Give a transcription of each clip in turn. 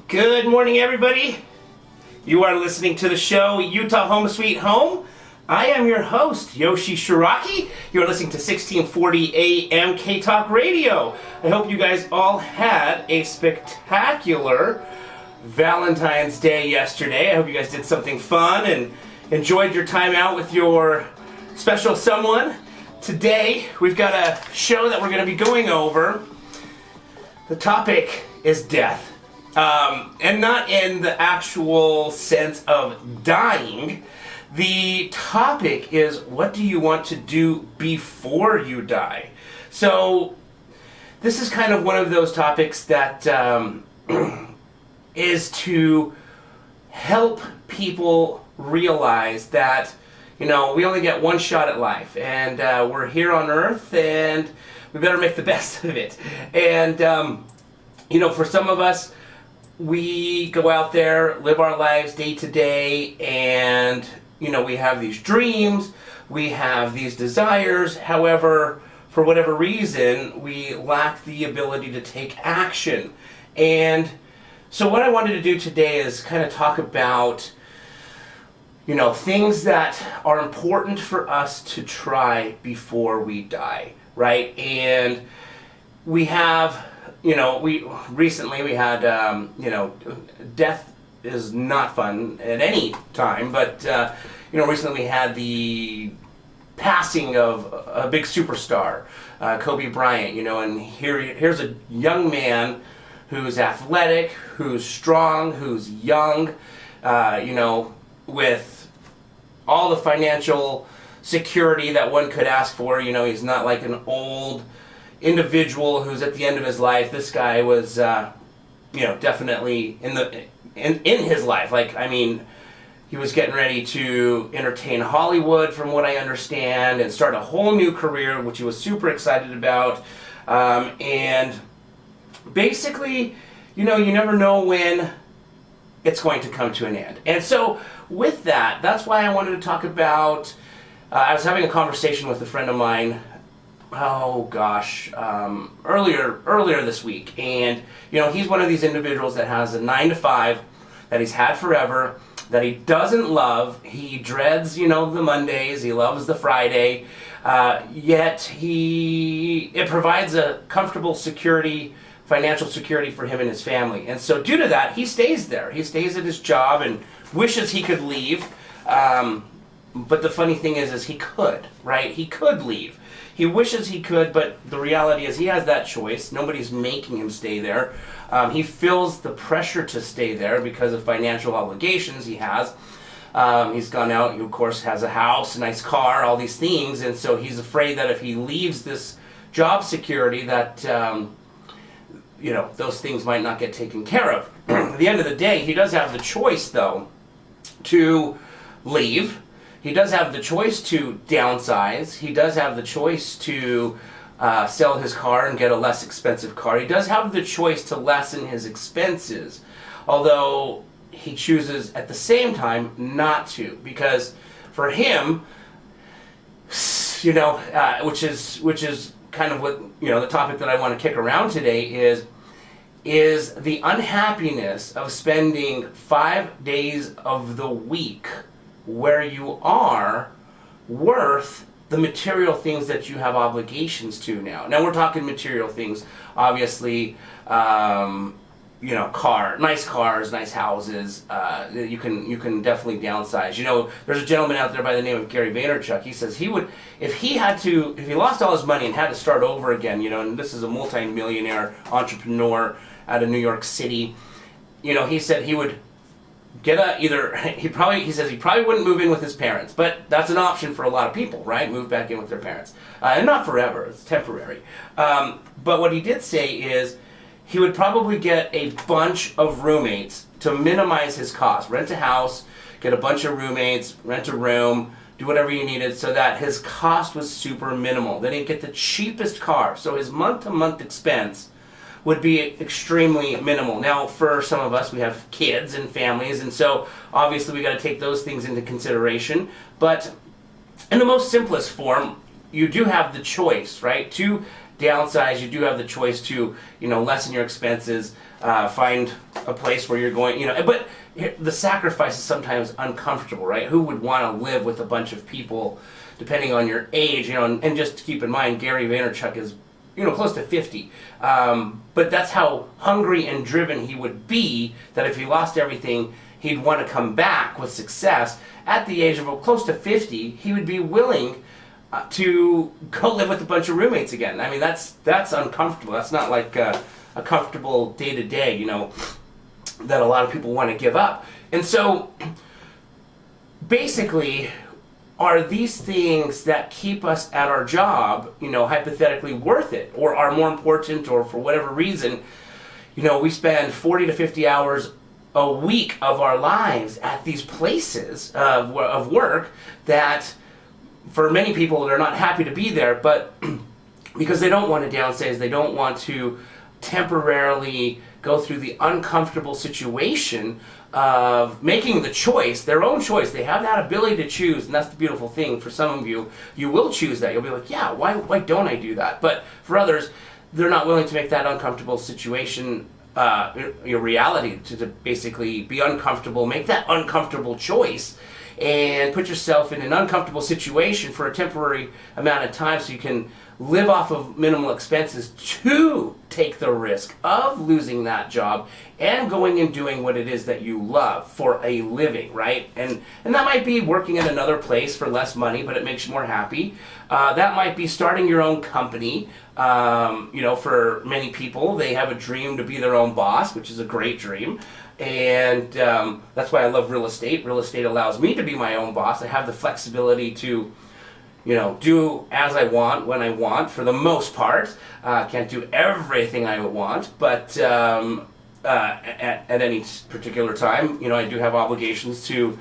Good morning, everybody. You are listening to the show Utah Home Sweet Home. I am your host, Yoshi Shiraki. You're listening to 1640 AM K-Talk Radio. I hope you guys all had a spectacular Valentine's Day yesterday. I hope you guys did something fun and enjoyed your time out with your special someone. Today, we've got a show that we're going to be going over. The topic is death. And not in the actual sense of dying. The topic is, what do you want to do before you die? So, this is kind of one of those topics that is to help people realize that, you know, we only get one shot at life, and we're here on Earth, and we better make the best of it. And, you know, for some of us, we go out there, live our lives day to day, and, you know, we have these dreams, we have these desires. However, for whatever reason, we lack the ability to take action. And so what I wanted to do today is kind of talk about, you know, things that are important for us to try before we die, right? And we have, you know, we had, you know, death is not fun at any time, but, you know, recently we had the passing of a big superstar, Kobe Bryant, you know, and here's a young man who's athletic, who's strong, who's young, you know, with all the financial security that one could ask for. You know, he's not like an old individual who's at the end of his life. This guy was, you know, definitely in his life. Like, I mean, he was getting ready to entertain Hollywood, from what I understand, and start a whole new career, which he was super excited about. And basically, you know, you never know when it's going to come to an end. And so, with that, that's why I wanted to talk about. I was having a conversation with a friend of mine. Oh gosh, earlier this week, and you know, he's one of these individuals that has a 9-to-5 that he's had forever, that he doesn't love. He dreads, you know, the Mondays. He loves the Friday. Yet it provides a comfortable security, financial security for him and his family. And so, due to that, he stays there. He stays at his job and wishes he could leave. But the funny thing is he could, right? He could leave. He wishes he could, but the reality is he has that choice. Nobody's making him stay there. He feels the pressure to stay there because of financial obligations he has. He's gone out, he of course has a house, a nice car, all these things, and so he's afraid that if he leaves this job security that, you know, those things might not get taken care of. At the end of the day, he does have the choice, though, to leave. He does have the choice to downsize. He does have the choice to sell his car and get a less expensive car. He does have the choice to lessen his expenses, although he chooses at the same time not to, because for him, you know, which is kind of what, you know, the topic that I want to kick around today is the unhappiness of spending 5 days of the week where you are worth the material things that you have obligations to now. Now we're talking material things, obviously, you know, nice cars, nice houses. You can definitely downsize. You know, there's a gentleman out there by the name of Gary Vaynerchuk. He says he would, if he lost all his money and had to start over again, you know, and this is a multi-millionaire entrepreneur out of New York City, you know, he said he would get he says he probably wouldn't move in with his parents, but that's an option for a lot of people, right? Move back in with their parents. And not forever, it's temporary. But what he did say is he would probably get a bunch of roommates to minimize his costs. Rent a house, get a bunch of roommates, rent a room, do whatever you needed so that his cost was super minimal. Then he'd get the cheapest car, so his month-to-month expense would be extremely minimal. Now, for some of us, we have kids and families, and so obviously we got to take those things into consideration. But in the most simplest form, you do have the choice, right, to downsize, you do have the choice to, lessen your expenses, find a place where you're going, but the sacrifice is sometimes uncomfortable, right? Who would want to live with a bunch of people, depending on your age, and just keep in mind, Gary Vaynerchuk is, close to 50. But that's how hungry and driven he would be, that if he lost everything, he'd want to come back with success. At the age of close to 50, he would be willing to go live with a bunch of roommates again. I mean, that's uncomfortable. That's not like a comfortable day-to-day, that a lot of people want to give up. And so, basically, are these things that keep us at our job, hypothetically worth it, or are more important, or for whatever reason, we spend 40 to 50 hours a week of our lives at these places of work that, for many people, they're not happy to be there, but because they don't want to downsize, they don't want to temporarily go through the uncomfortable situation of making the choice, their own choice. They have that ability to choose, and that's the beautiful thing. For some of you, you will choose that. You'll be like, yeah, why don't I do that? But for others, they're not willing to make that uncomfortable situation your reality, to basically be uncomfortable, make that uncomfortable choice, and put yourself in an uncomfortable situation for a temporary amount of time so you can live off of minimal expenses to take the risk of losing that job and going and doing what it is that you love for a living, right? And that might be working at another place for less money, but it makes you more happy. That might be starting your own company. For many people, they have a dream to be their own boss, which is a great dream. And that's why I love real estate. Real estate allows me to be my own boss. I have the flexibility to do as I want, when I want, for the most part. Can't do everything I want, but at any particular time, I do have obligations to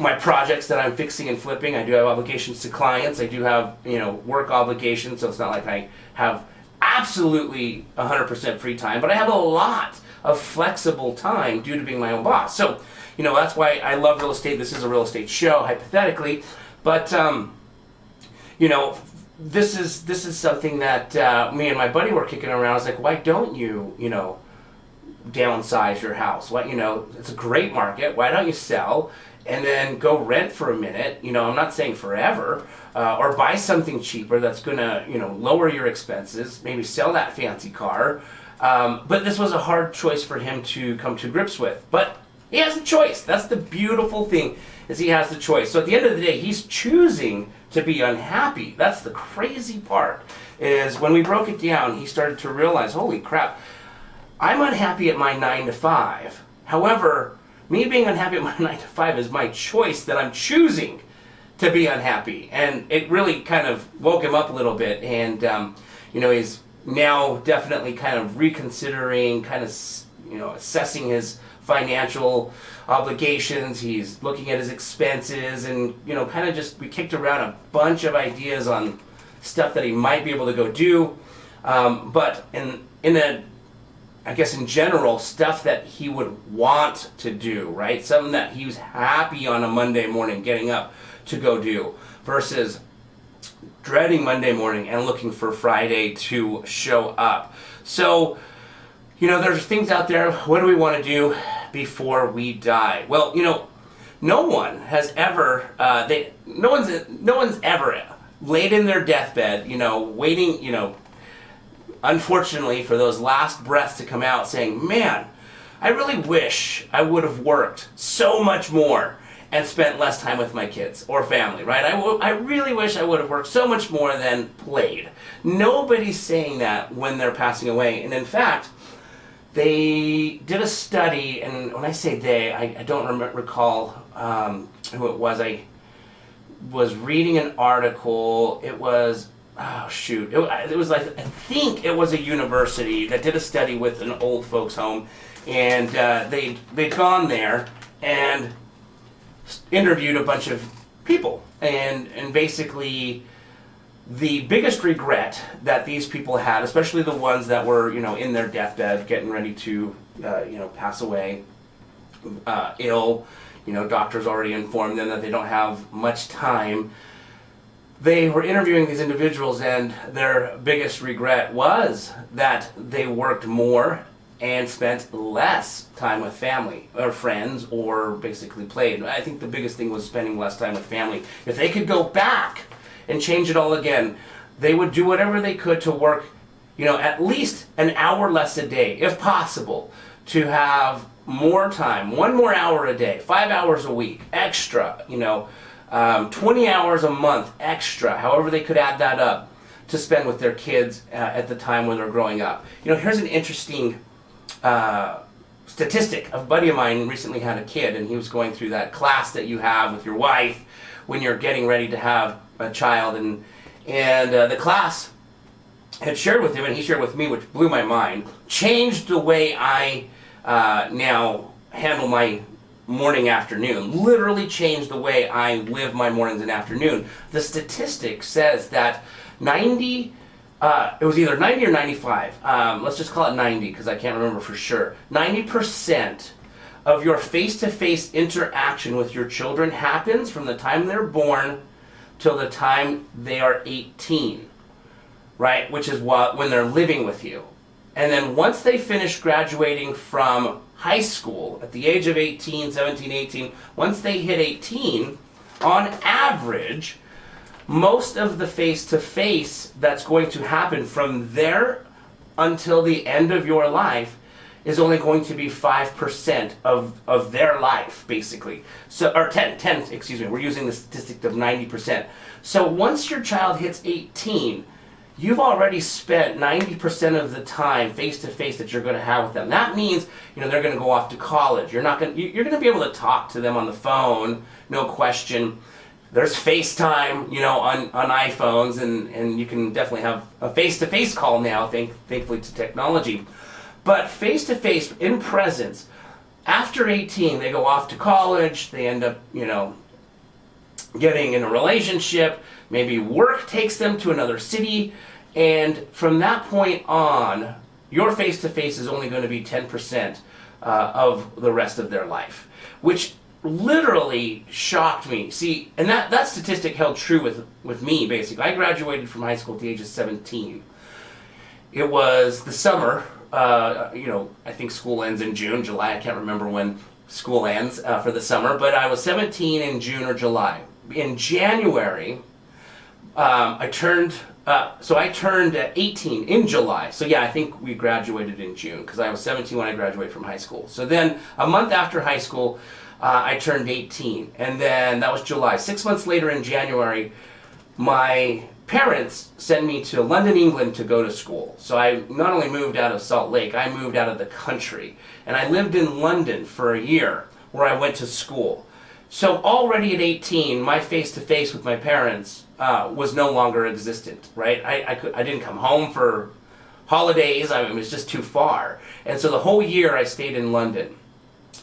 my projects that I'm fixing and flipping. I do have obligations to clients. I do have, work obligations, so it's not like I have absolutely 100% free time, but I have a lot of flexible time due to being my own boss. So, that's why I love real estate. This is a real estate show, hypothetically, but this is something that me and my buddy were kicking around. I was like, why don't you, downsize your house? Why, it's a great market. Why don't you sell and then go rent for a minute? I'm not saying forever, or buy something cheaper that's gonna, lower your expenses. Maybe sell that fancy car. But this was a hard choice for him to come to grips with. But he has a choice. That's the beautiful thing, is he has the choice. So at the end of the day, he's choosing to be unhappy. That's the crazy part, is when we broke it down, he started to realize, holy crap, I'm unhappy at my 9 to 5. However, me being unhappy at my 9 to 5 is my choice that I'm choosing to be unhappy. And it really kind of woke him up a little bit. And, he's now definitely kind of reconsidering, kind of, assessing his financial obligations. He's looking at his expenses, and kind of we kicked around a bunch of ideas on stuff that he might be able to go do, but in general, stuff that he would want to do, right? Something that he was happy on a Monday morning getting up to go do, versus dreading Monday morning and looking for Friday to show up. So, there's things out there. What do we want to do before we die? Well, no one has ever, no one's ever laid in their deathbed, waiting, unfortunately, for those last breaths to come out, saying, man, I really wish I would have worked so much more and spent less time with my kids or family, right? I really wish I would have worked so much more than played. Nobody's saying that when they're passing away. And in fact, they did a study, and when I say they, I don't recall who it was. I was reading an article. It was, it was like, I think it was a university that did a study with an old folks home, and they'd gone there and interviewed a bunch of people, and basically the biggest regret that these people had, especially the ones that were, in their deathbed, getting ready to, pass away, ill, doctors already informed them that they don't have much time. they were interviewing these individuals, and their biggest regret was that they worked more and spent less time with family or friends, or basically played. I think the biggest thing was spending less time with family. If they could go back and change it all again, they would do whatever they could to work, at least an hour less a day, if possible, to have more time, 1 more hour a day, 5 hours a week, extra, 20 hours a month extra, however they could add that up, to spend with their kids at the time when they're growing up. Here's an interesting statistic. A buddy of mine recently had a kid, and he was going through that class that you have with your wife when you're getting ready to have a child, and the class had shared with him, and he shared with me, which blew my mind, changed the way I now handle my morning, afternoon. Literally changed the way I live my mornings and afternoon. The statistic says that it was either 90 or 95, let's just call it 90 because I can't remember for sure. 90% of your face-to-face interaction with your children happens from the time they're born till the time they are 18, right? Which is when they're living with you. And then once they finish graduating from high school at the age of 18, 17, 18, once they hit 18, on average, most of the face-to-face that's going to happen from there until the end of your life is only going to be 5% of their life, basically. So, or 10, excuse me, we're using the statistic of 90%. So once your child hits 18, you've already spent 90% of the time face-to-face that you're going to have with them. That means, they're going to go off to college. You're going to be able to talk to them on the phone, no question. There's FaceTime, on iPhones, and you can definitely have a face-to-face call now, thankfully to technology. But face-to-face, in presence, after 18, they go off to college, they end up, getting in a relationship, maybe work takes them to another city, and from that point on, your face-to-face is only going to be 10% of the rest of their life, which literally shocked me. See, and that statistic held true with me, basically. I graduated from high school at the age of 17. It was the summer, I think school ends in June, July, I can't remember when school ends for the summer, but I was 17 in June or July. In January, I turned 18 in July. So yeah, I think we graduated in June because I was 17 when I graduated from high school. So then a month after high school, I turned 18, and then that was July. 6 months later in January, my parents sent me to London, England to go to school. So I not only moved out of Salt Lake, I moved out of the country. And I lived in London for a year where I went to school. So already at 18, my face-to-face with my parents was no longer existent, right? I didn't come home for holidays. It was just too far. And so the whole year I stayed in London.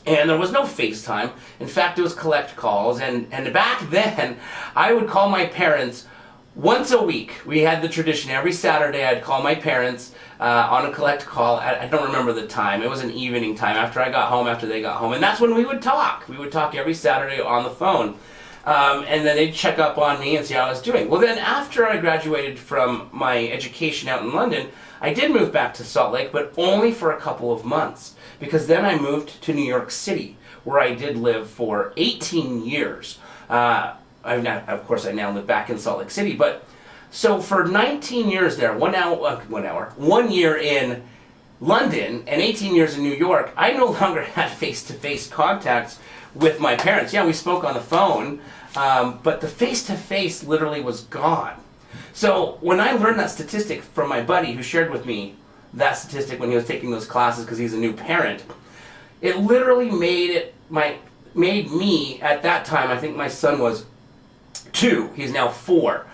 And there was no FaceTime. In fact, it was collect calls. And back then, I would call my parents once a week. We had the tradition every Saturday I'd call my parents on a collect call. I don't remember the time. It was an evening time after I got home, after they got home. And that's when we would talk. We would talk every Saturday on the phone. And then they'd check up on me and see how I was doing. Well, then after I graduated from my education out in London, I did move back to Salt Lake, but only for a couple of months. Because then I moved to New York City, where I did live for 18 years. Of course, I now live back in Salt Lake City. But so for 19 years there, 1 year in London and 18 years in New York, I no longer had face-to-face contacts with my parents. Yeah, we spoke on the phone, but the face-to-face literally was gone. So when I learned that statistic from my buddy who shared with me that statistic when he was taking those classes because he's a new parent, it literally made me, at that time, I think my son was 2, he's now 4.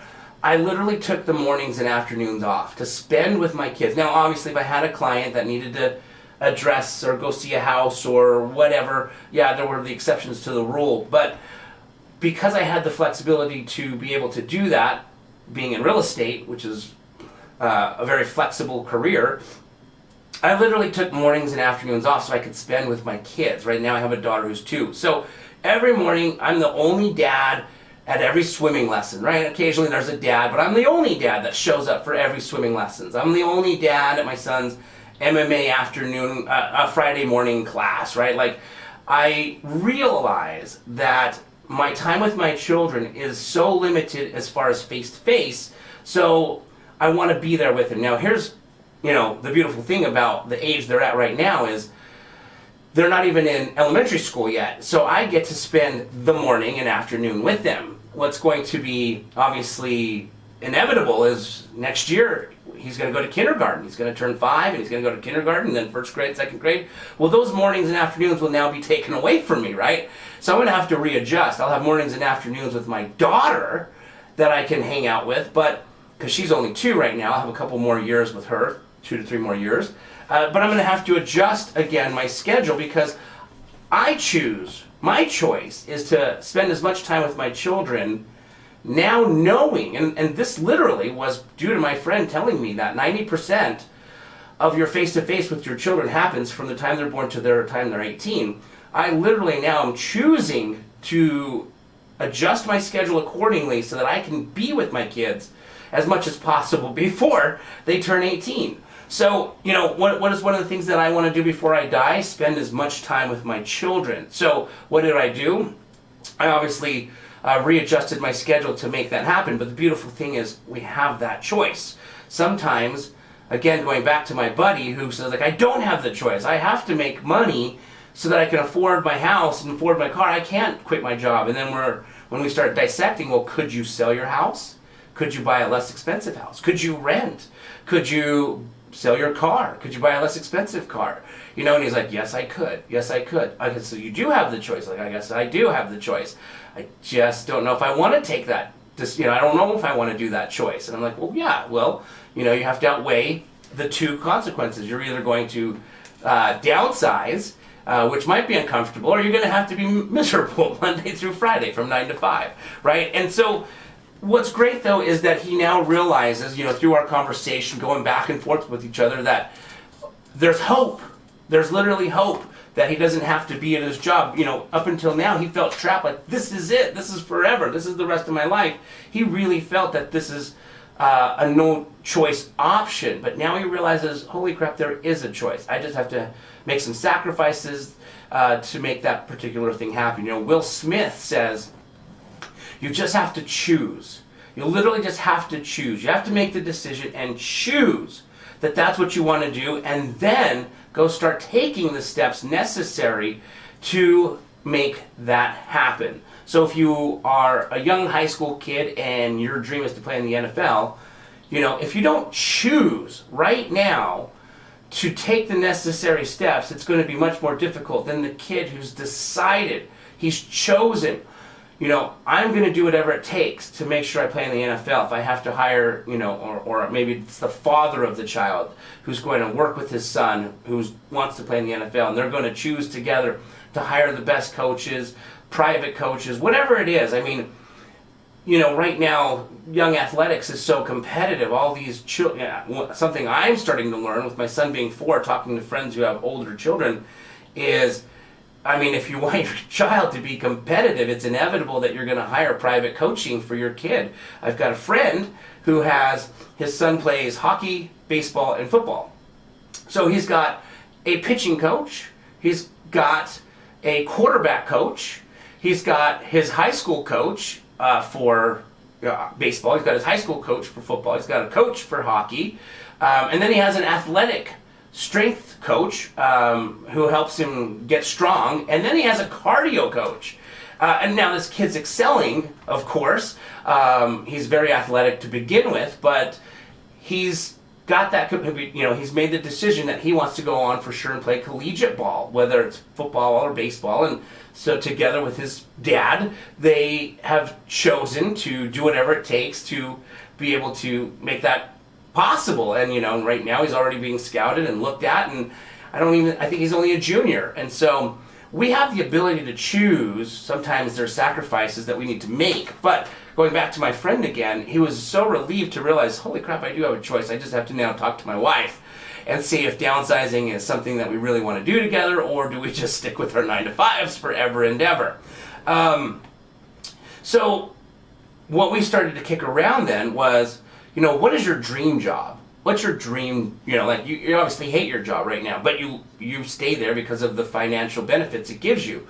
I literally took the mornings and afternoons off to spend with my kids. Now, obviously, if I had a client that needed to address or go see a house or whatever, yeah, there were the exceptions to the rule. But because I had the flexibility to be able to do that, being in real estate, which is a very flexible career, I literally took mornings and afternoons off so I could spend with my kids. Right now I have a daughter who's 2. So every morning I'm the only dad at every swimming lesson, right? Occasionally there's a dad, but I'm the only dad that shows up for every swimming lessons. I'm the only dad at my son's MMA afternoon, Friday morning class, right? Like, I realize that my time with my children is so limited as far as face-to-face, so I want to be there with them. Now, here's, the beautiful thing about the age they're at right now is they're not even in elementary school yet, so I get to spend the morning and afternoon with them. What's going to be obviously inevitable is next year he's going to go to kindergarten. He's going to turn 5 and he's going to go to kindergarten, then first grade, second grade. Well, those mornings and afternoons will now be taken away from me, right? So I'm going to have to readjust. I'll have mornings and afternoons with my daughter that I can hang out with, but because she's only 2 right now, I'll have a couple more years with her, 2 to 3 more years. But I'm going to have to adjust again my schedule because I choose, my choice is to spend as much time with my children now knowing, and this literally was due to my friend telling me that 90% of your face-to-face with your children happens from the time they're born to the time they're 18. I literally now am choosing to adjust my schedule accordingly so that I can be with my kids as much as possible before they turn 18. So, what is one of the things that I want to do before I die? Spend as much time with my children. So, what did I do? I obviously readjusted my schedule to make that happen, but the beautiful thing is we have that choice. Sometimes, again, going back to my buddy who says, I don't have the choice. I have to make money so that I can afford my house and afford my car. I can't quit my job. And then when we start dissecting, well, could you sell your house? Could you buy a less expensive house? Could you rent? Could you sell your car? Could you buy a less expensive car? And he's like, yes, I could. Yes, I could. I said, so you do have the choice. I guess I do have the choice. I just don't know if I want to take that. I don't know if I want to do that choice. And I'm like, well, yeah, you have to outweigh the 2 consequences. You're either going to downsize, which might be uncomfortable, or you're going to have to be miserable Monday through Friday from 9 to 5, right? And so what's great, though, is that he now realizes, through our conversation, going back and forth with each other, that there's hope. There's literally hope that he doesn't have to be at his job. Up until now, he felt trapped, like, this is it. This is forever. This is the rest of my life. He really felt that this is a no-choice option. But now he realizes, holy crap, there is a choice. I just have to make some sacrifices to make that particular thing happen. Will Smith says, you just have to choose. You literally just have to choose. You have to make the decision and choose that that's what you want to do, and then go start taking the steps necessary to make that happen. So if you are a young high school kid and your dream is to play in the NFL, if you don't choose right now to take the necessary steps, it's going to be much more difficult than the kid who's decided, he's chosen, I'm going to do whatever it takes to make sure I play in the NFL. If I have to hire, or maybe it's the father of the child who's going to work with his son who wants to play in the NFL, and they're going to choose together to hire the best coaches, private coaches, whatever it is. Right now, young athletics is so competitive. All these children, something I'm starting to learn with my son being 4, talking to friends who have older children, is if you want your child to be competitive, it's inevitable that you're going to hire private coaching for your kid. I've got a friend who has, his son plays hockey, baseball, and football. So he's got a pitching coach, he's got a quarterback coach, he's got his high school coach for baseball, he's got his high school coach for football, he's got a coach for hockey, and then he has an athletic strength coach who helps him get strong, and then he has a cardio coach. And now this kid's excelling, of course. He's very athletic to begin with, but he's got that, he's made the decision that he wants to go on for sure and play collegiate ball, whether it's football or baseball. And so together with his dad, they have chosen to do whatever it takes to be able to make that possible. And right now he's already being scouted and looked at, and I think he's only a junior. And so we have the ability to choose. Sometimes there's sacrifices that we need to make. But going back to my friend again, he was so relieved to realize, holy crap, I do have a choice. I just have to now talk to my wife and see if downsizing is something that we really want to do together, or do we just stick with our 9 to 5s forever and ever. So what we started to kick around then was, what is your dream job? What's your dream, like you obviously hate your job right now, but you stay there because of the financial benefits it gives you.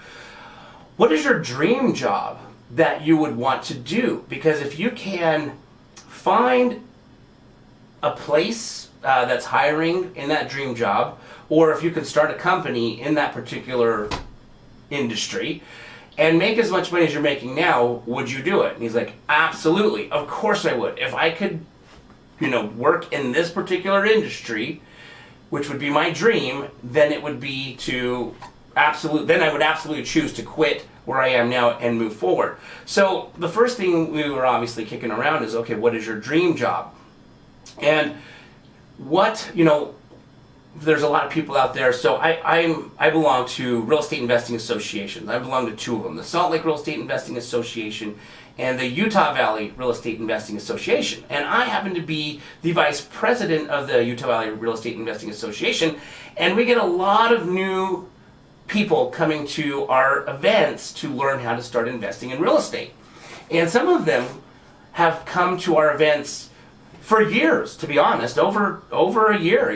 What is your dream job that you would want to do? Because if you can find a place that's hiring in that dream job, or if you can start a company in that particular industry and make as much money as you're making now, would you do it? And he's like, absolutely, of course I would. If I could, work in this particular industry, which would be my dream, then it would be then I would absolutely choose to quit where I am now and move forward. So the first thing we were obviously kicking around is, okay, what is your dream job? And there's a lot of people out there. So I belong to real estate investing associations. I belong to two of them, the Salt Lake Real Estate Investing Association and the Utah Valley Real Estate Investing Association. And I happen to be the vice president of the Utah Valley Real Estate Investing Association. And we get a lot of new people coming to our events to learn how to start investing in real estate. And some of them have come to our events for years, to be honest, over a year,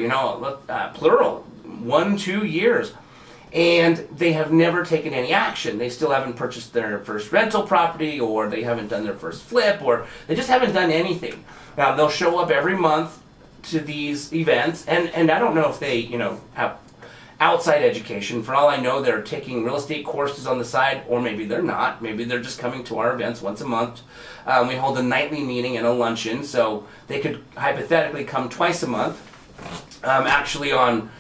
plural, 1-2 years. And they have never taken any action. They still haven't purchased their first rental property, or they haven't done their first flip, or they just haven't done anything. Now, they'll show up every month to these events, and I don't know if they, have outside education. For all I know, they're taking real estate courses on the side, or maybe they're not. Maybe they're just coming to our events once a month. We hold a nightly meeting and a luncheon, so they could hypothetically come twice a month. Actually, on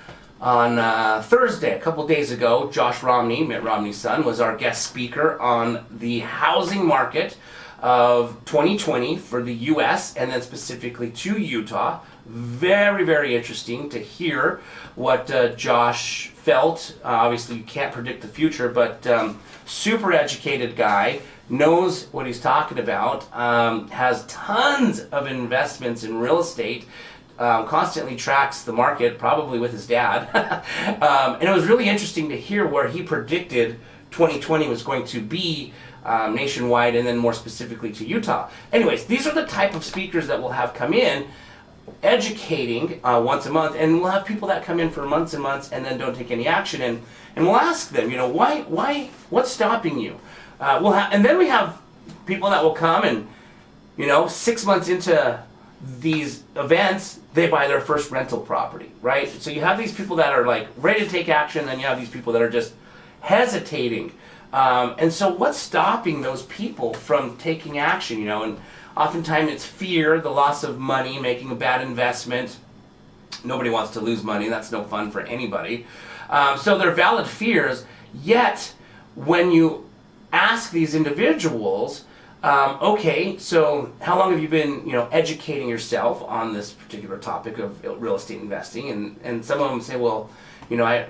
Thursday, a couple days ago, Josh Romney, Mitt Romney's son, was our guest speaker on the housing market of 2020 for the U.S. and then specifically to Utah. Very, very interesting to hear what Josh felt. Obviously, you can't predict the future, but super educated guy, knows what he's talking about, has tons of investments in real estate, constantly tracks the market, probably with his dad. And it was really interesting to hear where he predicted 2020 was going to be nationwide, and then more specifically to Utah. Anyways, these are the type of speakers that we'll have come in, educating once a month, and we'll have people that come in for months and months and then don't take any action, and we'll ask them, why, what's stopping you? And then we have people that will come and, 6 months into these events, they buy their first rental property, right? So you have these people that are like ready to take action, and you have these people that are just hesitating. And so what's stopping those people from taking action, and oftentimes it's fear, the loss of money, making a bad investment. Nobody wants to lose money. That's no fun for anybody. So they're valid fears, yet when you ask these individuals, okay, so how long have you been, educating yourself on this particular topic of real estate investing? And some of them say, well, I've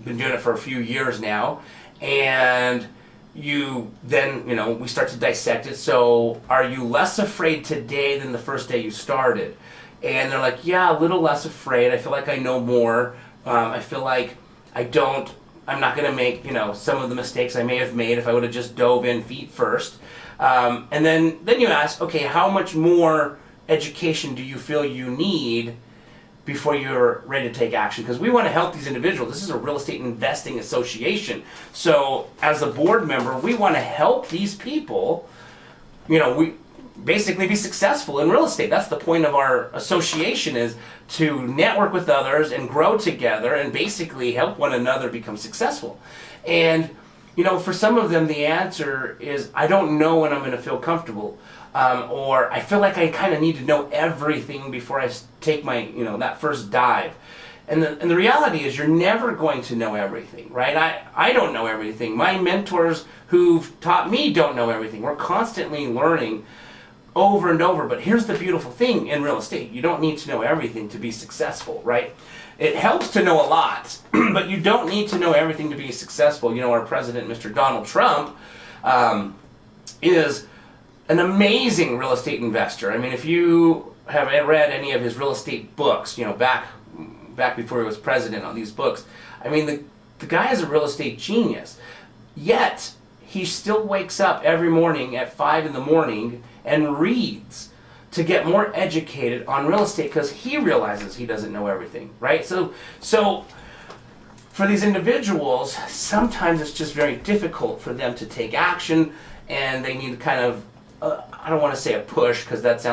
been doing it for a few years now. And we start to dissect it. So are you less afraid today than the first day you started? And they're like, yeah, a little less afraid. I feel like I know more. I feel like I'm not going to make, some of the mistakes I may have made if I would have just dove in feet first. And then you ask, okay, how much more education do you feel you need before you're ready to take action? Because we want to help these individuals. This is a real estate investing association. So as a board member, we want to help these people, we basically be successful in real estate. That's the point of our association, is to network with others and grow together and basically help one another become successful. And for some of them, the answer is, I don't know when I'm going to feel comfortable. Or I feel like I kind of need to know everything before I take my, that first dive. And the reality is, you're never going to know everything, right? I don't know everything. My mentors who've taught me don't know everything. We're constantly learning over and over. But here's the beautiful thing in real estate. You don't need to know everything to be successful, right? It helps to know a lot, but you don't need to know everything to be successful. Our president, Mr. Donald Trump, is an amazing real estate investor. I mean, if you have read any of his real estate books, back before he was president on these books, I mean, the guy is a real estate genius. Yet, he still wakes up every morning at 5 in the morning and reads to get more educated on real estate because he realizes he doesn't know everything, right? So for these individuals, sometimes it's just very difficult for them to take action, and they need kind of, I don't want to say a push because that's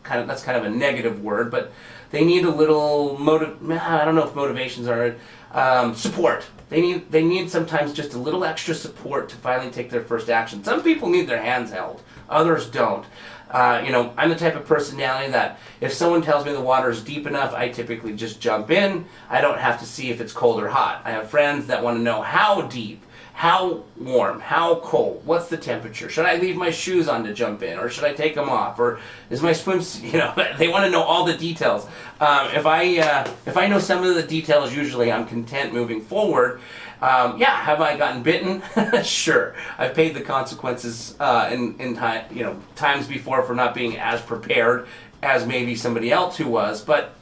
kind of a negative word, but they need a little I don't know if motivations are support. They need sometimes just a little extra support to finally take their first action. Some people need their hands held, others don't. I'm the type of personality that if someone tells me the water is deep enough, I typically just jump in. I don't have to see if it's cold or hot. I have friends that want to know how deep, how warm, how cold, what's the temperature. Should I leave my shoes on to jump in, or should I take them off, or is my swimsuit? They want to know all the details. If I know some of the details, usually I'm content moving forward. Have I gotten bitten? Sure. I've paid the consequences in times before for not being as prepared as maybe somebody else who was, but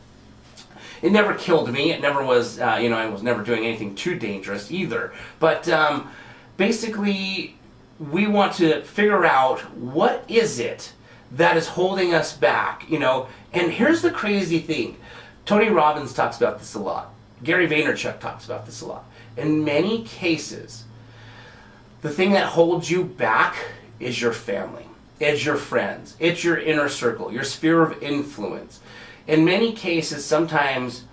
it never killed me. It never was, I was never doing anything too dangerous either. But basically, we want to figure out what is it that is holding us back, And here's the crazy thing. Tony Robbins talks about this a lot. Gary Vaynerchuk talks about this a lot. In many cases, the thing that holds you back is your family. It's your friends. It's your inner circle, your sphere of influence. In many cases, sometimes,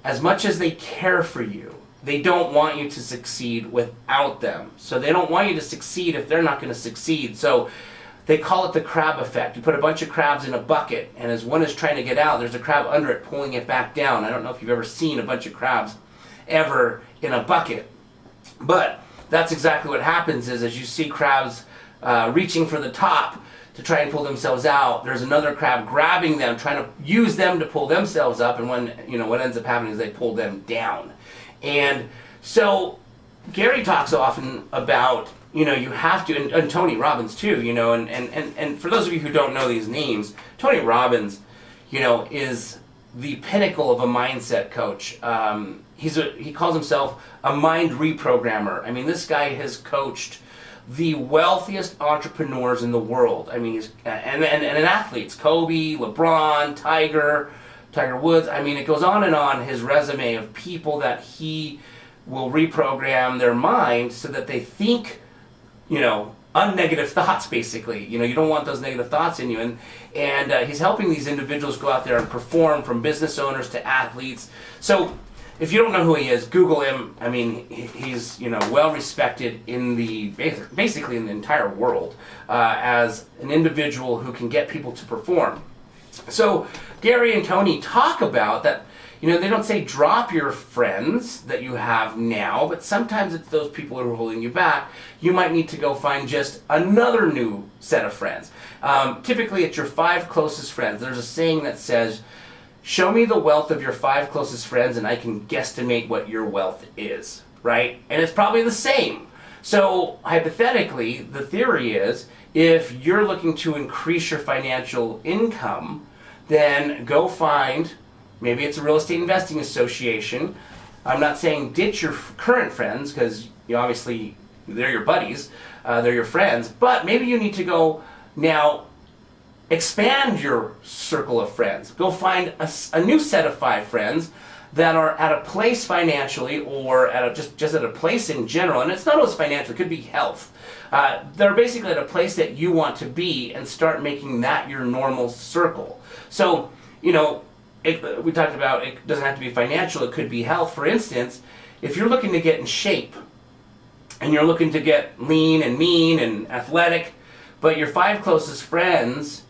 as much as they care for you, they don't want you to succeed without them. So they don't want you to succeed if they're not going to succeed. So they call it the crab effect. You put a bunch of crabs in a bucket, and as one is trying to get out, there's a crab under it pulling it back down. I don't know if you've ever seen a bunch of crabs ever in a bucket, but that's exactly what happens is as you see crabs reaching for the top to try and pull themselves out, there's another crab grabbing them, trying to use them to pull themselves up, and what ends up happening is they pull them down. And so Gary talks often about, you have to, and Tony Robbins too, and for those of you who don't know these names, Tony Robbins, is the pinnacle of a mindset coach. He calls himself a mind reprogrammer. I mean, this guy has coached the wealthiest entrepreneurs in the world. I mean, and athletes, Kobe, LeBron, Tiger Woods. I mean, it goes on and on, his resume of people that he will reprogram their mind so that they think, unnegative thoughts, basically. You don't want those negative thoughts in you. And he's helping these individuals go out there and perform, from business owners to athletes. So if you don't know who he is, Google him. I mean, he's well respected basically in the entire world as an individual who can get people to perform. So Gary and Tony talk about that. They don't say drop your friends that you have now, but sometimes it's those people who are holding you back. You might need to go find just another new set of friends. Typically, it's your 5 closest friends. There's a saying that says, show me the wealth of your 5 closest friends and I can guesstimate what your wealth is, right? And it's probably the same. So hypothetically, the theory is, if you're looking to increase your financial income, then go find, maybe it's a real estate investing association. I'm not saying ditch your current friends, because obviously they're your buddies, they're your friends, but maybe you need to go now expand your circle of friends. Go find a new set of 5 friends that are at a place financially, or at just at a place in general, and it's not always financial, it could be health. They're basically at a place that you want to be, and start making that your normal circle. So, we talked about it doesn't have to be financial, it could be health. For instance, if you're looking to get in shape, and you're looking to get lean and mean and athletic, but your 5 closest friends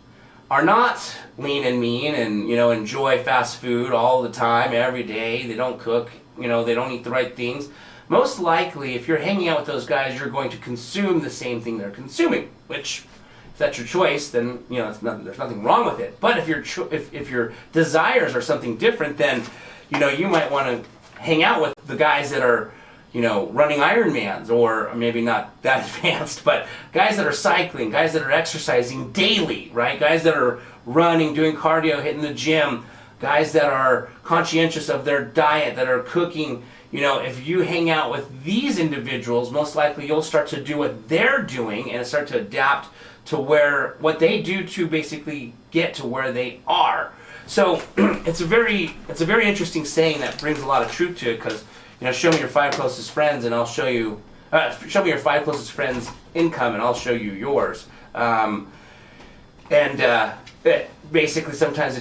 are not lean and mean and enjoy fast food all the time, every day, they don't cook, they don't eat the right things, most likely if you're hanging out with those guys, you're going to consume the same thing they're consuming, which, if that's your choice, then there's nothing wrong with it. But if your desires are something different, then you might want to hang out with the guys that are running Ironmans, or maybe not that advanced, but guys that are cycling, guys that are exercising daily, right? Guys that are running, doing cardio, hitting the gym, guys that are conscientious of their diet, that are cooking. If you hang out with these individuals, most likely you'll start to do what they're doing and start to adapt to what they do to basically get to where they are. So it's a very interesting saying that brings a lot of truth to it, because show me your 5 closest friends and I'll show you. Show me your 5 closest friends' income and I'll show you yours. Basically, sometimes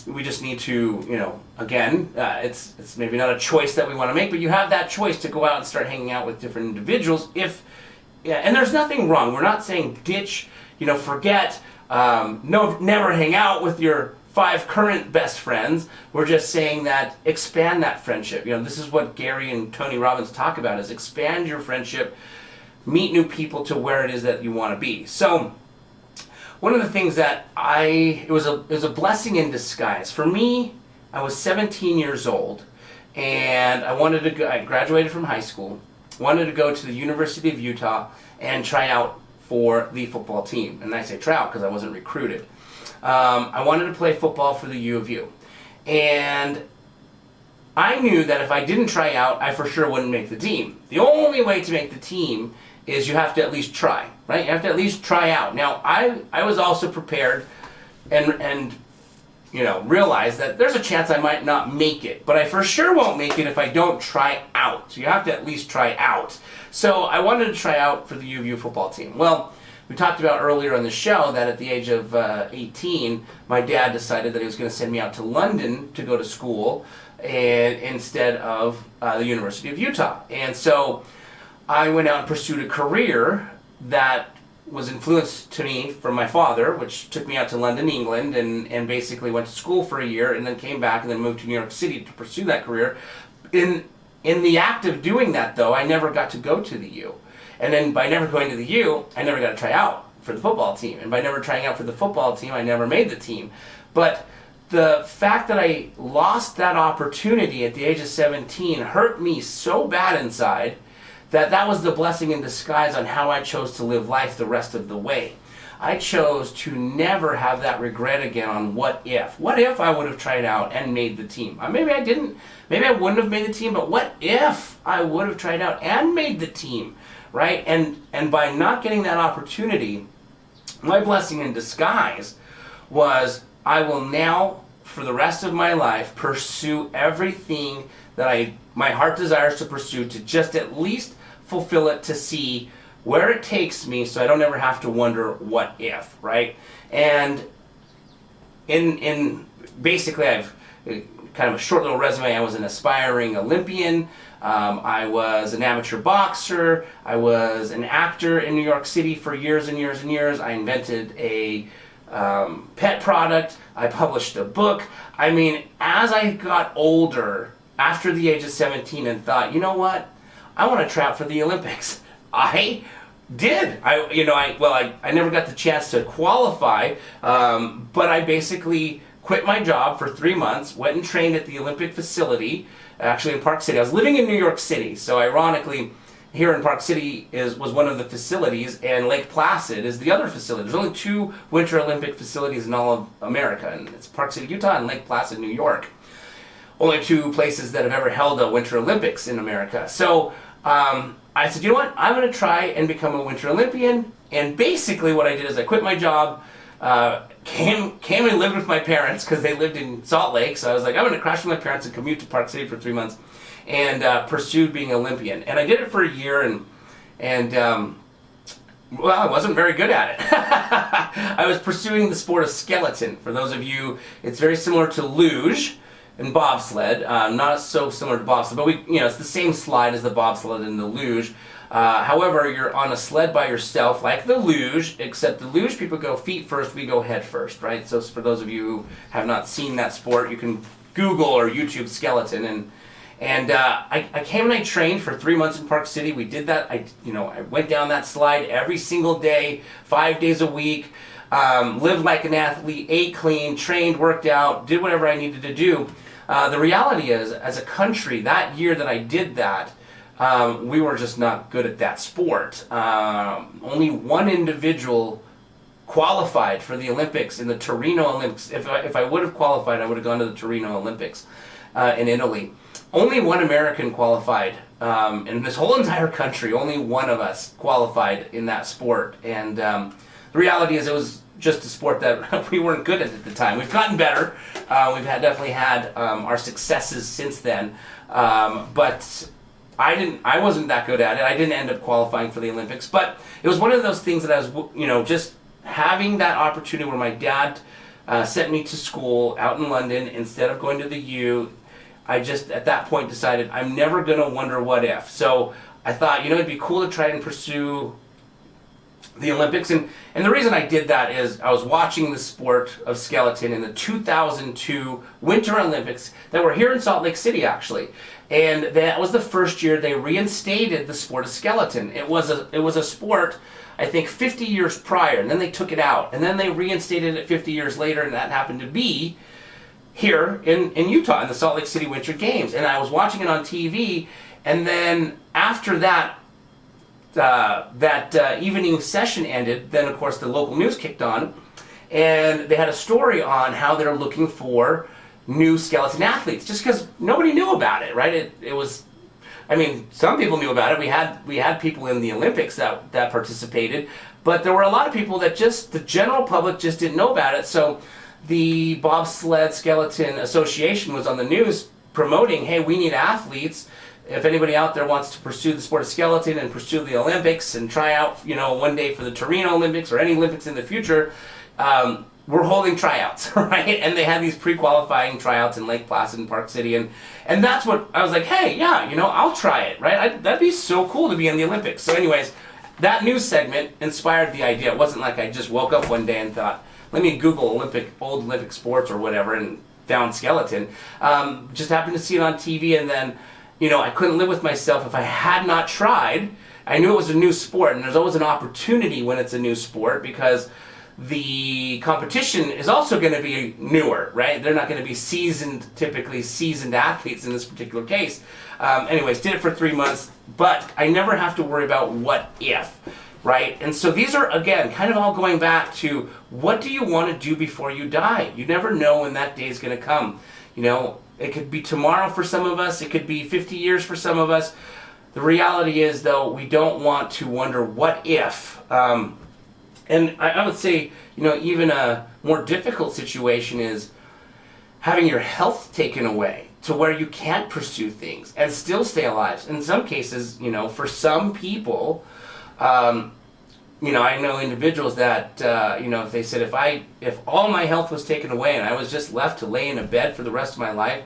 we just need to, again, it's maybe not a choice that we want to make, but you have that choice to go out and start hanging out with different individuals. And there's nothing wrong. We're not saying ditch, forget, never hang out with your 5 current best friends. We're just saying that expand that friendship. This is what Gary and Tony Robbins talk about, is expand your friendship, meet new people to where it is that you want to be. So one of the things that it was a blessing in disguise. For me, I was 17 years old, and I graduated from high school, wanted to go to the University of Utah and try out for the football team. And I say try out because I wasn't recruited. I wanted to play football for the U of U. And I knew that if I didn't try out, I for sure wouldn't make the team. The only way to make the team is you have to at least try, right? You have to at least try out. Now, I was also prepared and realized that there's a chance I might not make it, but I for sure won't make it if I don't try out. So you have to at least try out. So I wanted to try out for the U of U football team. Well, we talked about earlier on the show that at the age of 18, my dad decided that he was going to send me out to London to go to school instead of the University of Utah. And so I went out and pursued a career that was influenced to me from my father, which took me out to London, England, and basically went to school for a year and then came back and then moved to New York City to pursue that career. In the act of doing that, though, I never got to go to the U. And then by never going to the U, I never got to try out for the football team. And by never trying out for the football team, I never made the team. But the fact that I lost that opportunity at the age of 17 hurt me so bad inside that was the blessing in disguise on how I chose to live life the rest of the way. I chose to never have that regret again on what if. What if I would have tried out and made the team? Maybe I didn't. Maybe I wouldn't have made the team, but what if I would have tried out and made the team, right? And by not getting that opportunity, my blessing in disguise was I will now, for the rest of my life, pursue everything that my heart desires to pursue, to just at least fulfill it, to see where it takes me so I don't ever have to wonder what if, right? And in basically, I've kind of a short little resume. I was an aspiring Olympian. I was an amateur boxer. I was an actor in New York City for years and years and years. I invented a pet product. I published a book. I mean, as I got older, after the age of 17, and thought, you know what? I want to try out for the Olympics. I did. I never got the chance to qualify, but I basically quit my job for 3 months, went and trained at the Olympic facility, actually in Park City. I was living in New York City, so ironically, here in Park City was one of the facilities, and Lake Placid is the other facility. There's only 2 Winter Olympic facilities in all of America, and it's Park City, Utah, and Lake Placid, New York. Only 2 places that have ever held a Winter Olympics in America. So I said, you know what, I'm going to try and become a Winter Olympian. And basically what I did is I quit my job, came and lived with my parents because they lived in Salt Lake. So I was like, I'm going to crash with my parents and commute to Park City for 3 months, and pursued being Olympian. And I did it for a year, and well, I wasn't very good at it. I was pursuing the sport of skeleton. For those of you, it's very similar to luge and bobsled, not so similar to bobsled, but it's the same slide as the bobsled and the luge. However, you're on a sled by yourself, like the luge, except the luge people go feet first, we go head first, right? So for those of you who have not seen that sport, you can Google or YouTube skeleton, and I came and I trained for 3 months in Park City. We did that. I went down that slide every single day, 5 days a week. Lived like an athlete, ate clean, trained, worked out, did whatever I needed to do. The reality is, as a country, that year that I did that, we were just not good at that sport. Only one individual qualified for the Olympics, in the Torino Olympics. If I would have qualified, I would have gone to the Torino Olympics in Italy. Only one American qualified in this whole entire country. Only one of us qualified in that sport. And the reality is, it was just a sport that we weren't good at the time. We've gotten better. We've definitely had our successes since then. But I wasn't that good at it. I didn't end up qualifying for the Olympics. But it was one of those things that I was, just having that opportunity where my dad sent me to school out in London instead of going to the U. I just, at that point, decided I'm never going to wonder what if. So I thought, it'd be cool to try and pursue the Olympics. And the reason I did that is I was watching the sport of skeleton in the 2002 Winter Olympics that were here in Salt Lake City, actually. And that was the first year they reinstated the sport of skeleton. It was a sport, I think, 50 years prior, and then they took it out. And then they reinstated it 50 years later, and that happened to be here in Utah, in the Salt Lake City Winter Games. And I was watching it on TV, and then after that evening session ended, then of course the local news kicked on, and they had a story on how they're looking for new skeleton athletes, just because nobody knew about it, right? It was, some people knew about it. We had people in the Olympics that participated, but there were a lot of people that the general public just didn't know about it. So the Bobsled Skeleton Association was on the news promoting, hey, we need athletes. If anybody out there wants to pursue the sport of skeleton and pursue the Olympics and try out, one day for the Torino Olympics or any Olympics in the future, we're holding tryouts, right? And they had these pre-qualifying tryouts in Lake Placid and Park City, and that's what I was like, hey, yeah, I'll try it, right? That'd be so cool to be in the Olympics. So anyways, that news segment inspired the idea. It wasn't like I just woke up one day and thought, let me Google old Olympic sports or whatever, and found skeleton. Just happened to see it on TV, and then, I couldn't live with myself if I had not tried. I knew it was a new sport, and there's always an opportunity when it's a new sport, because the competition is also going to be newer, right? They're not going to be typically seasoned athletes in this particular case. Anyways, did it for 3 months, but I never have to worry about what if, right? And so these are, again, kind of all going back to, what do you want to do before you die? You never know when that day is going to come. It could be tomorrow for some of us. It could be 50 years for some of us. The reality is, though, we don't want to wonder what if. And I would say, even a more difficult situation is having your health taken away to where you can't pursue things and still stay alive. In some cases, for some people, I know individuals that, if they said, if all my health was taken away and I was just left to lay in a bed for the rest of my life,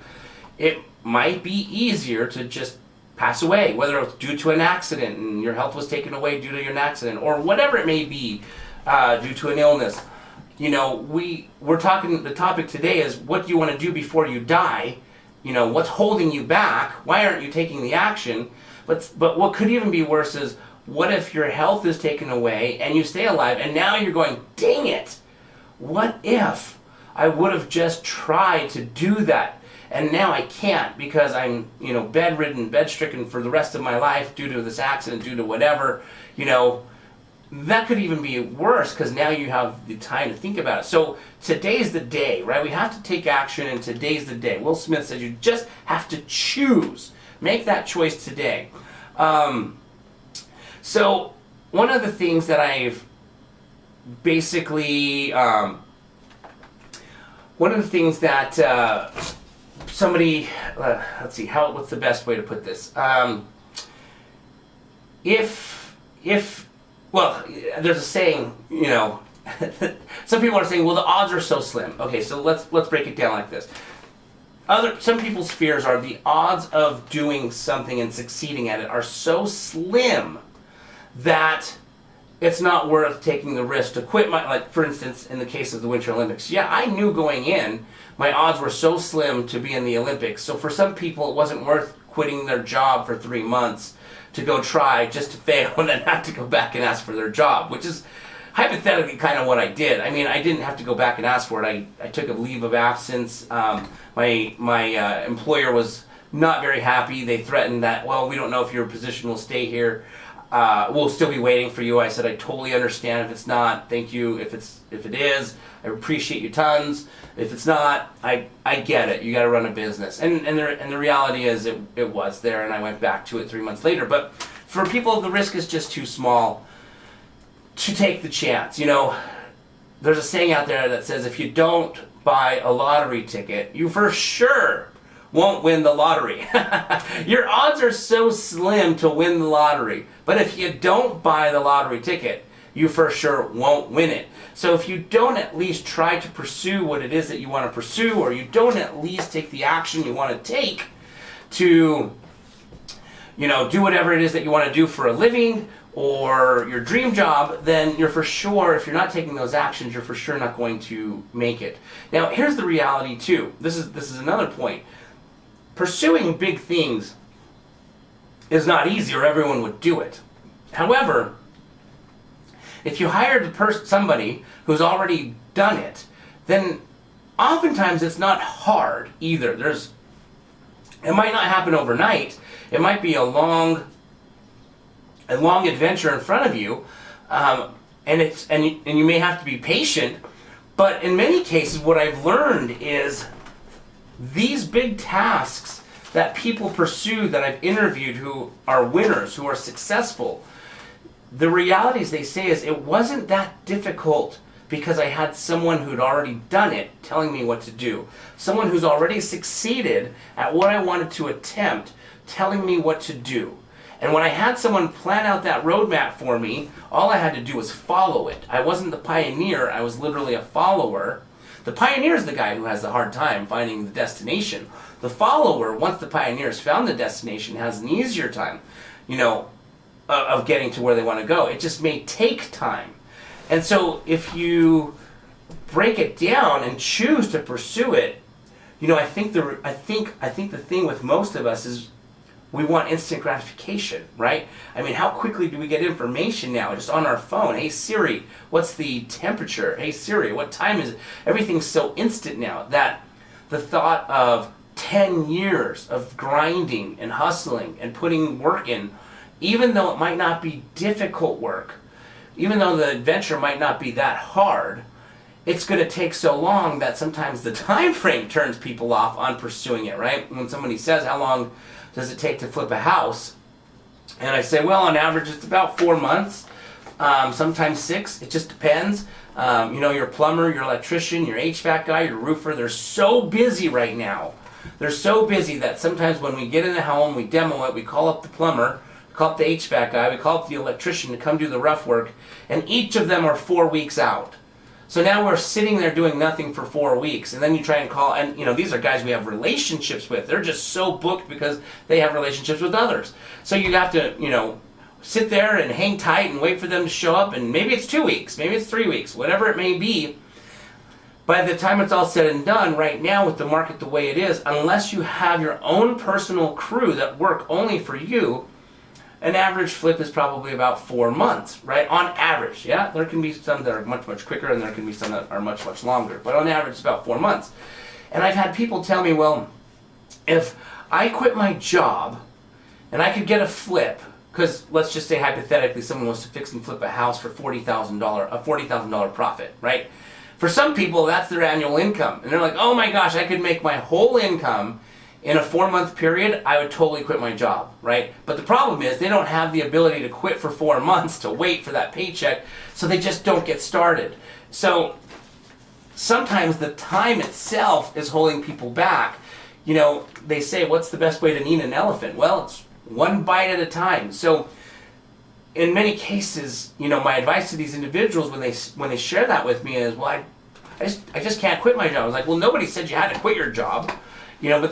it might be easier to just pass away, whether it's due to an accident and your health was taken away due to an accident, or whatever it may be, due to an illness. We're talking, the topic today is, what do you want to do before you die? What's holding you back? Why aren't you taking the action? But what could even be worse is, what if your health is taken away and you stay alive, and now you're going, dang it, what if I would have just tried to do that, and now I can't because I'm, bedridden, bed-stricken for the rest of my life due to this accident, due to whatever, that could even be worse, because now you have the time to think about it. So today's the day, right? We have to take action, and today's the day. Will Smith says you just have to choose. Make that choice today. So one of the things that I've basically, one of the things that somebody, let's see, what's the best way to put this? Well, there's a saying, some people are saying, well, the odds are so slim. Okay, so let's break it down like this. Some people's fears are the odds of doing something and succeeding at it are so slim that it's not worth taking the risk to quit like for instance, in the case of the Winter Olympics. Yeah, I knew going in, my odds were so slim to be in the Olympics. So for some people, it wasn't worth quitting their job for 3 months to go try just to fail and then have to go back and ask for their job, which is hypothetically kind of what I did. I didn't have to go back and ask for it. I took a leave of absence. My employer was not very happy. They threatened that, well, we don't know if your position will stay here. we'll still be waiting for you. I said, I totally understand if it's not. Thank you. If it is, I appreciate you tons. If it's not, I get it. You got to run a business. And the reality is it was there, and I went back to it 3 months later. But for people, the risk is just too small to take the chance. You know, there's a saying out there that says if you don't buy a lottery ticket, you for sure won't win the lottery. Your odds are so slim to win the lottery. But if you don't buy the lottery ticket, you for sure won't win it. So if you don't at least try to pursue what it is that you want to pursue, or you don't at least take the action you want to take to, you know, do whatever it is that you want to do for a living or your dream job, then you're for sure, if you're not taking those actions, you're for sure not going to make it. Now, here's the reality too. This is another point. Pursuing big things is not easy, or everyone would do it. However, if you hired somebody who's already done it, then oftentimes it's not hard either. It might not happen overnight. It might be a long adventure in front of you, and you may have to be patient. But in many cases, what I've learned is these big tasks that people pursue, that I've interviewed, who are winners, who are successful, the realities they say is it wasn't that difficult because I had someone who'd already done it telling me what to do. Someone who's already succeeded at what I wanted to attempt telling me what to do. And when I had someone plan out that roadmap for me, all I had to do was follow it. I wasn't the pioneer, I was literally a follower. The pioneer is the guy who has the hard time finding the destination. The follower, once the pioneers found the destination, has an easier time, you know, of getting to where they want to go. It just may take time. And so if you break it down and choose to pursue it, you know, I think the thing with most of us is we want instant gratification, right? I mean, how quickly do we get information now just on our phone? Hey Siri, what's the temperature? Hey Siri, what time is it? Everything's so instant now that the thought of 10 years of grinding and hustling and putting work in, even though it might not be difficult work, even though the adventure might not be that hard, it's going to take so long that sometimes the time frame turns people off on pursuing it, right? When somebody says, how long does it take to flip a house? And I say, well, on average, it's about 4 months, sometimes 6. It just depends. You know, your plumber, your electrician, your HVAC guy, your roofer, they're so busy right now. They're so busy that sometimes when we get in the home, we demo it, we call up the plumber, we call up the HVAC guy, we call up the electrician to come do the rough work, and each of them are 4 weeks out. So now we're sitting there doing nothing for 4 weeks, and then you try and call, and you know, these are guys we have relationships with. They're just so booked because they have relationships with others. So you have to, you know, sit there and hang tight and wait for them to show up, and maybe it's 2 weeks, maybe it's 3 weeks, whatever it may be. By the time it's all said and done, right now with the market the way it is, unless you have your own personal crew that work only for you, an average flip is probably about 4 months, right? On average, yeah? There can be some that are much, much quicker, and there can be some that are much, much longer. But on average, it's about 4 months. And I've had people tell me, well, if I quit my job and I could get a flip, because let's just say hypothetically someone wants to fix and flip a house for $40,000 profit, right? For some people, that's their annual income. And they're like, oh my gosh, I could make my whole income in a 4-month period. I would totally quit my job, right? But the problem is they don't have the ability to quit for 4 months to wait for that paycheck, so they just don't get started. So sometimes the time itself is holding people back. You know, they say, what's the best way to eat an elephant? Well, it's one bite at a time. So in many cases, you know, my advice to these individuals when they share that with me is, well, I just can't quit my job. I was like, well, nobody said you had to quit your job. You know,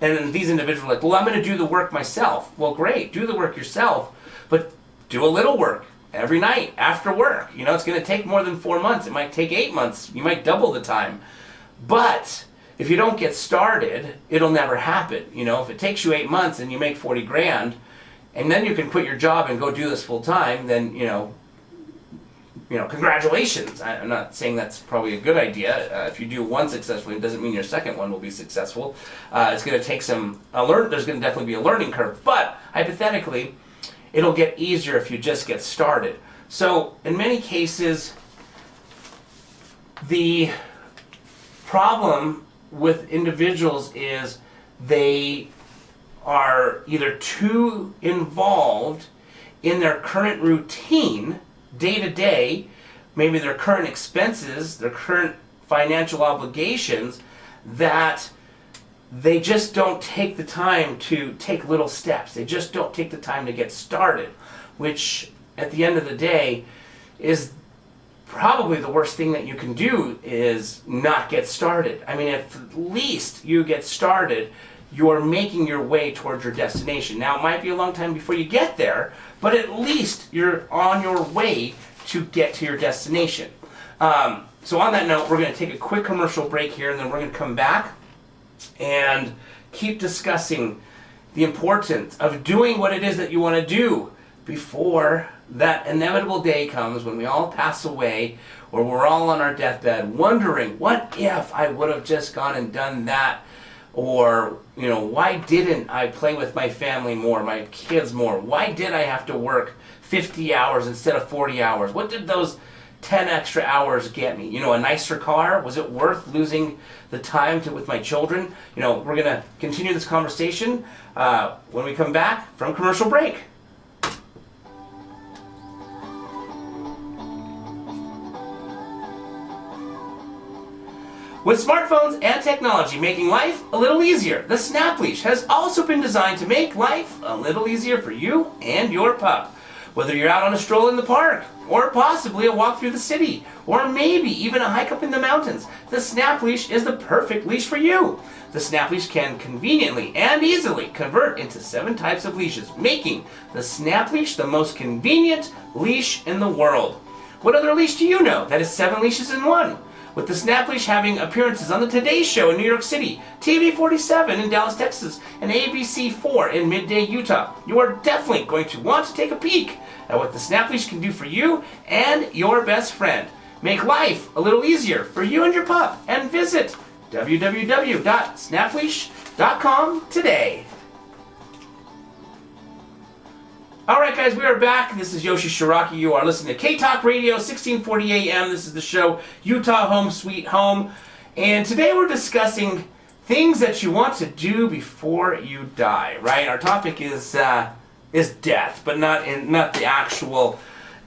and these individuals are like, well, I'm going to do the work myself. Well, great, do the work yourself, but do a little work every night after work. You know, it's going to take more than 4 months. It might take 8 months. You might double the time. But if you don't get started, it'll never happen. You know, if it takes you 8 months and you make 40 grand, and then you can quit your job and go do this full time, then, you know, congratulations. I'm not saying that's probably a good idea. If you do one successfully, it doesn't mean your second one will be successful. It's going to take there's going to definitely be a learning curve. But hypothetically, it'll get easier if you just get started. So in many cases, the problem with individuals is they are either too involved in their current routine, day to day, maybe their current expenses, their current financial obligations, that they just don't take the time to take little steps. They just don't take the time to get started, which at the end of the day is probably the worst thing that you can do, is not get started. I mean, if at least you get started, you're making your way towards your destination. Now, it might be a long time before you get there, but at least you're on your way to get to your destination. So on that note, we're going to take a quick commercial break here, and then we're going to come back and keep discussing the importance of doing what it is that you want to do before that inevitable day comes when we all pass away, or we're all on our deathbed wondering, what if I would have just gone and done that? Or, why didn't I play with my family more, my kids more? Why did I have to work 50 hours instead of 40 hours? What did those 10 extra hours get me? A nicer car? Was it worth losing the time with my children? We're going to continue this conversation when we come back from commercial break. With smartphones and technology making life a little easier, the Snap Leash has also been designed to make life a little easier for you and your pup. Whether you're out on a stroll in the park, or possibly a walk through the city, or maybe even a hike up in the mountains, the Snap Leash is the perfect leash for you. The Snap Leash can conveniently and easily convert into 7 types of leashes, making the Snap Leash the most convenient leash in the world. What other leash do you know that is 7 leashes in one? With the Snap Leash having appearances on the Today Show in New York City, TV 47 in Dallas, Texas, and ABC 4 in Midday, Utah, you are definitely going to want to take a peek at what the Snap Leash can do for you and your best friend. Make life a little easier for you and your pup, and visit www.snapleash.com today. Alright guys, we are back. This is Yoshi Shiraki. You are listening to K-Talk Radio, 1640 AM. This is the show Utah Home Sweet Home. And today we're discussing things that you want to do before you die, right? Our topic is death, but not the actual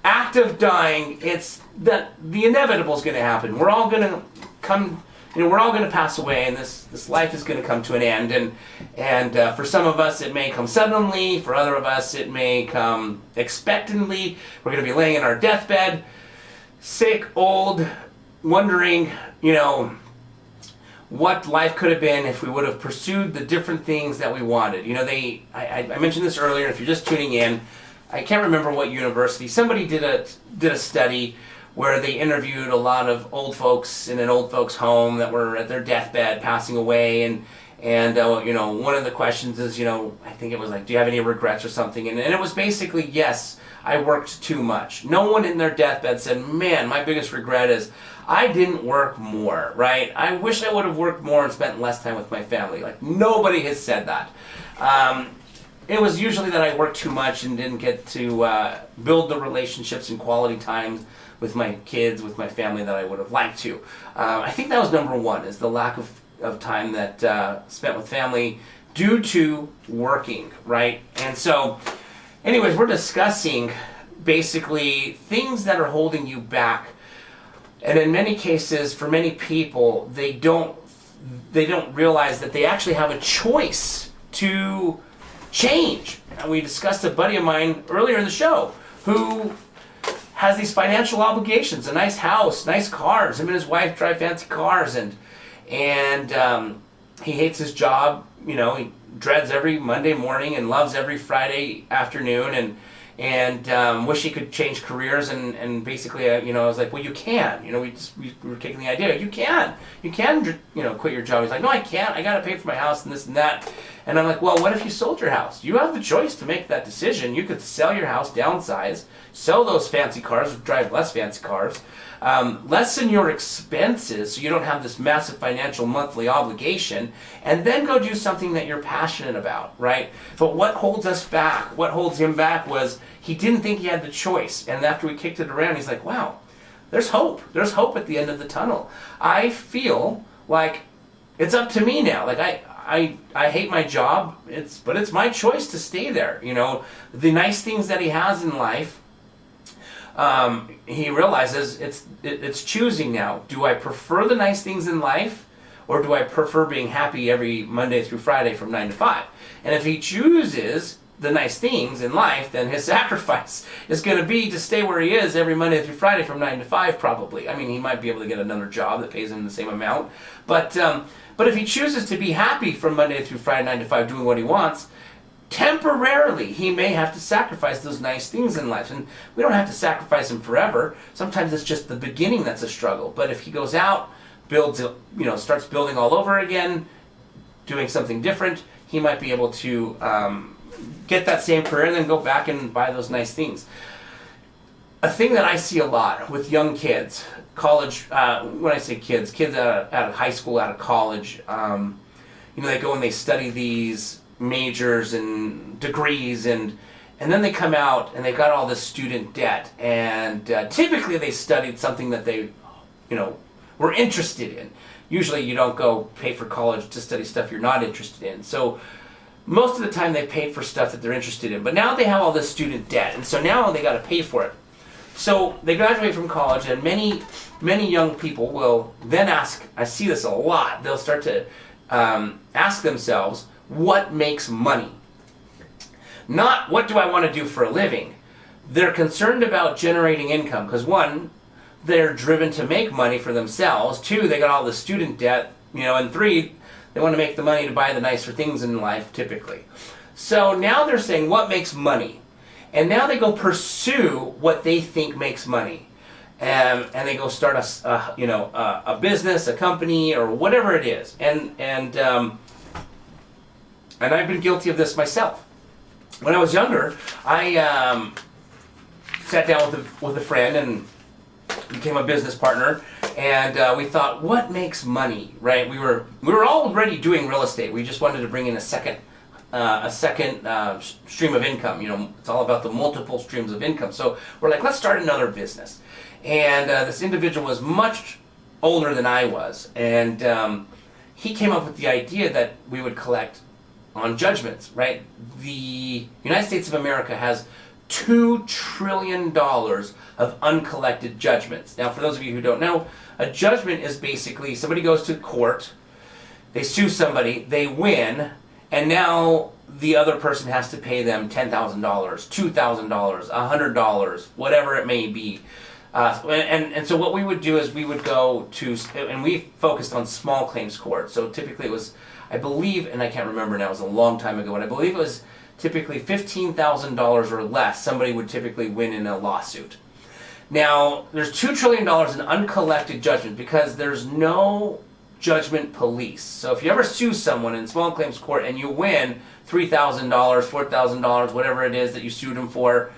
act of dying. It's that the inevitable is going to happen. We're all going to come... we're all going to pass away, and this life is going to come to an end. And for some of us, it may come suddenly. For other of us, it may come expectantly. We're going to be laying in our deathbed, sick, old, wondering, what life could have been if we would have pursued the different things that we wanted. I mentioned this earlier. If you're just tuning in, I can't remember what university. Somebody did a study where they interviewed a lot of old folks in an old folks home that were at their deathbed, passing away, and one of the questions is, I think it was like, do you have any regrets or something? And it was basically, yes, I worked too much. No one in their deathbed said, man, my biggest regret is I didn't work more, right? I wish I would have worked more and spent less time with my family. Like, nobody has said that. It was usually that I worked too much and didn't get to build the relationships and quality time with my kids, with my family that I would have liked to. I think that was number one, is the lack of time that spent with family due to working, right? And so, anyways, we're discussing basically things that are holding you back. And in many cases, for many people, they don't realize that they actually have a choice to change. And we discussed a buddy of mine earlier in the show who has these financial obligations, a nice house, nice cars. Him and his wife drive fancy cars, and he hates his job. He dreads every Monday morning and loves every Friday afternoon, and wish he could change careers. And basically, I was like, well, you can. We were kicking the idea. You can quit your job. He's like, no, I can't. I got to pay for my house and this and that. And I'm like, well, what if you sold your house? You have the choice to make that decision. You could sell your house, downsize, sell those fancy cars, drive less fancy cars, lessen your expenses so you don't have this massive financial monthly obligation, and then go do something that you're passionate about, right? But what holds us back, what holds him back was he didn't think he had the choice. And after we kicked it around, he's like, wow, there's hope. There's hope at the end of the tunnel. I feel like it's up to me now. Like I hate my job, but it's my choice to stay there. You know, the nice things that he has in life, he realizes it's choosing now. Do I prefer the nice things in life, or do I prefer being happy every Monday through Friday from 9 to 5? And if he chooses the nice things in life, then his sacrifice is going to be to stay where he is every Monday through Friday from 9 to 5 probably. I mean, he might be able to get another job that pays him the same amount. But if he chooses to be happy from Monday through Friday, 9 to 5, doing what he wants, temporarily he may have to sacrifice those nice things in life. And we don't have to sacrifice them forever. Sometimes it's just the beginning that's a struggle. But if he goes out, builds, starts building all over again, doing something different, he might be able to get that same career and then go back and buy those nice things. A thing that I see a lot with young kids, college, when I say kids out of high school, out of college, they go and they study these majors and degrees, and then they come out and they've got all this student debt, and typically they studied something that they, were interested in. Usually you don't go pay for college to study stuff you're not interested in. So most of the time they paid for stuff that they're interested in, but now they have all this student debt, and so now they got to pay for it. So they graduate from college, and many young people will then ask, I see this a lot, they'll start to ask themselves, what makes money? Not what do I want to do for a living. They're concerned about generating income, because one, they're driven to make money for themselves. Two, they got all the student debt, and three, they want to make the money to buy the nicer things in life, typically. So now they're saying, what makes money? And now they go pursue what they think makes money. And they go start a business, a company, or whatever it is. And I've been guilty of this myself. When I was younger, I sat down with a friend and became a business partner, and we thought, what makes money, right? We were already doing real estate. We just wanted to bring in a second stream of income. It's all about the multiple streams of income. So we're like, let's start another business. And this individual was much older than I was, and he came up with the idea that we would collect on judgments, right? The United States of America has $2 trillion of uncollected judgments. Now, for those of you who don't know, a judgment is basically somebody goes to court, they sue somebody, they win, and now the other person has to pay them $10,000, $2,000, $100, whatever it may be. And so what we would do is we would go to, and we focused on small claims court. So typically it was, I believe, and I can't remember now, it was a long time ago, but I believe it was typically $15,000 or less somebody would typically win in a lawsuit. Now, there's $2 trillion in uncollected judgment because there's no judgment police. So if you ever sue someone in small claims court and you win $3,000, $4,000, whatever it is that you sued them for,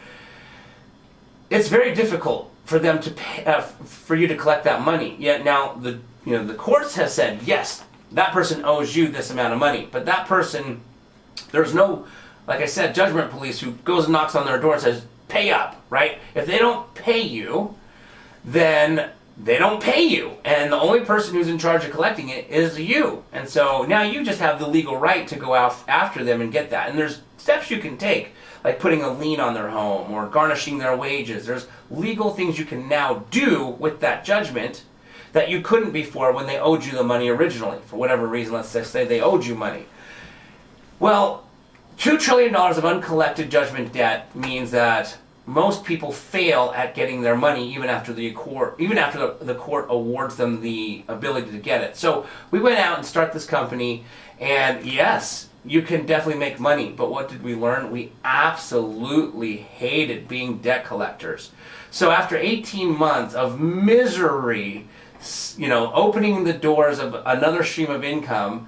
it's very difficult for them to pay, for you to collect that money. Yet now the courts have said, yes, that person owes you this amount of money, but that person, there's no, like I said, judgment police who goes and knocks on their door and says, pay up, right? If they don't pay you, then they don't pay you. And the only person who's in charge of collecting it is you. And so now you just have the legal right to go out after them and get that. And there's steps you can take, like putting a lien on their home or garnishing their wages. There's legal things you can now do with that judgment that you couldn't before when they owed you the money originally. For whatever reason, let's just say they owed you money. Well, $2 trillion of uncollected judgment debt means that most people fail at getting their money even after the court awards them the ability to get it. So we went out and started this company, and yes, you can definitely make money, but what did we learn? We absolutely hated being debt collectors. So after 18 months of misery, opening the doors of another stream of income,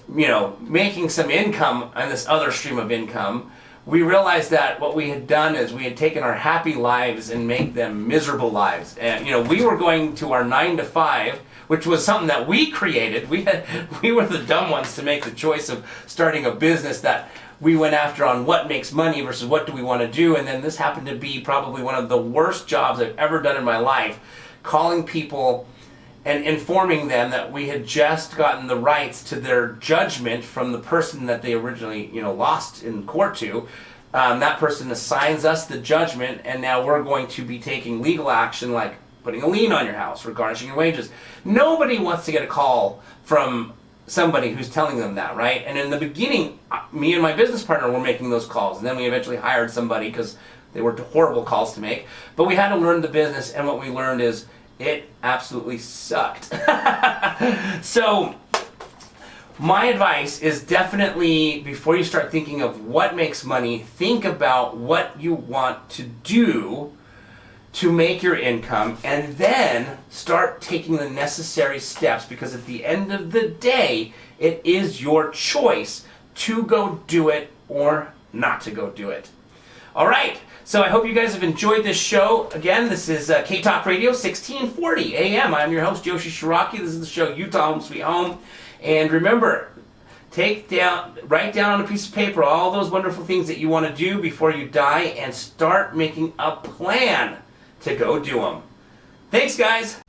making some income on this other stream of income, we realized that what we had done is we had taken our happy lives and made them miserable lives. And we were going to our 9 to 5, which was something that we created. We were the dumb ones to make the choice of starting a business that we went after on what makes money versus what do we want to do. And then this happened to be probably one of the worst jobs I've ever done in my life, calling people and informing them that we had just gotten the rights to their judgment from the person that they originally, lost in court to. That person assigns us the judgment, and now we're going to be taking legal action like putting a lien on your house or garnishing your wages. Nobody wants to get a call from somebody who's telling them that, right? And in the beginning, me and my business partner were making those calls, and then we eventually hired somebody because they were horrible calls to make. But we had to learn the business, and what we learned is it absolutely sucked. So my advice is definitely, before you start thinking of what makes money, think about what you want to do to make your income, and then start taking the necessary steps, because at the end of the day, it is your choice to go do it or not to go do it. All right, so I hope you guys have enjoyed this show. Again, this is K-Talk Radio, 1640 AM. I'm your host, Yoshi Shiraki. This is the show, Utah Home Sweet Home. And remember, write down on a piece of paper all those wonderful things that you want to do before you die, and start making a plan to go do them. Thanks, guys.